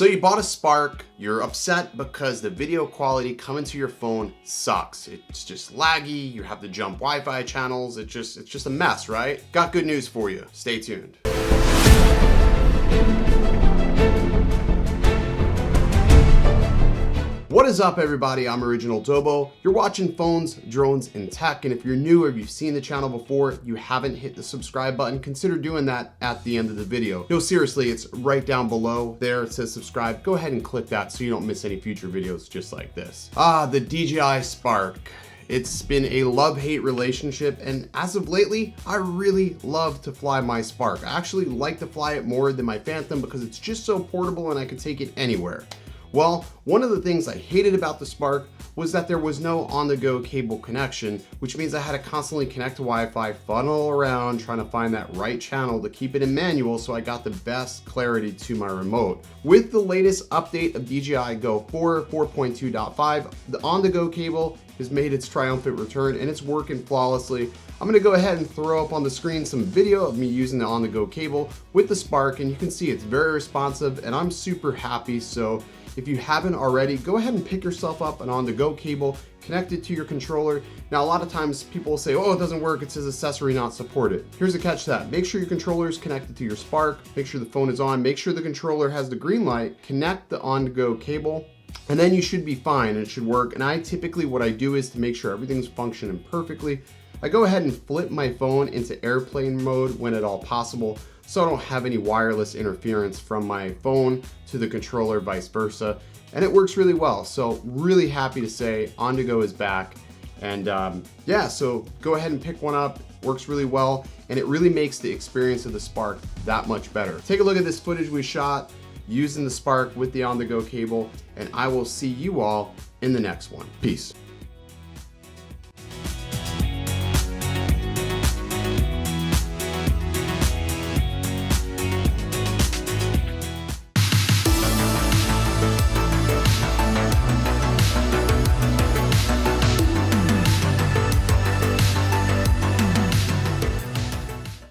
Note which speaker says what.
Speaker 1: So you bought a Spark, you're upset because the video quality coming to your phone sucks. It's just laggy, you have to jump Wi-Fi channels, it's just a mess, right? Got good news for you. Stay tuned. What is up, everybody? I'm Original Dobo. You're watching Phones, Drones, and Tech, and if you're new or if you've seen the channel before, you haven't hit the subscribe button, consider doing that at the end of the video. No, seriously, it's right down below there. It says subscribe. Go ahead and click that so you don't miss any future videos just like this. The DJI Spark. It's been a love-hate relationship, and as of lately, I really love to fly my Spark. I actually like to fly it more than my Phantom because it's just so portable and I can take it anywhere. Well, one of the things I hated about the Spark was that there was no on-the-go cable connection, which means I had to constantly connect to Wi-Fi, funnel around, trying to find that right channel to keep it in manual so I got the best clarity to my remote. With the latest update of DJI GO4 4.2.5, the on-the-go cable has made its triumphant return and it's working flawlessly. I'm gonna go ahead and throw up on the screen some video of me using the on-the-go cable with the Spark, and you can see it's very responsive and I'm super happy. So if you haven't already, go ahead and pick yourself up an on-the-go cable, connect it to your controller. Now, a lot of times people will say, oh, it doesn't work, it says accessory not supported. Here's the catch to that. Make sure your controller is connected to your Spark, make sure the phone is on, make sure the controller has the green light, connect the on-the-go cable, and then you should be fine and it should work. And I typically, what I do is to make sure everything's functioning perfectly, I go ahead and flip my phone into airplane mode when at all possible, so I don't have any wireless interference from my phone to the controller, vice versa. And it works really well. So really happy to say On-to-Go is back. And yeah, so go ahead and pick one up. Works really well. And it really makes the experience of the Spark that much better. Take a look at this footage we shot using the Spark with the On-the-Go cable, and I will see you all in the next one. Peace.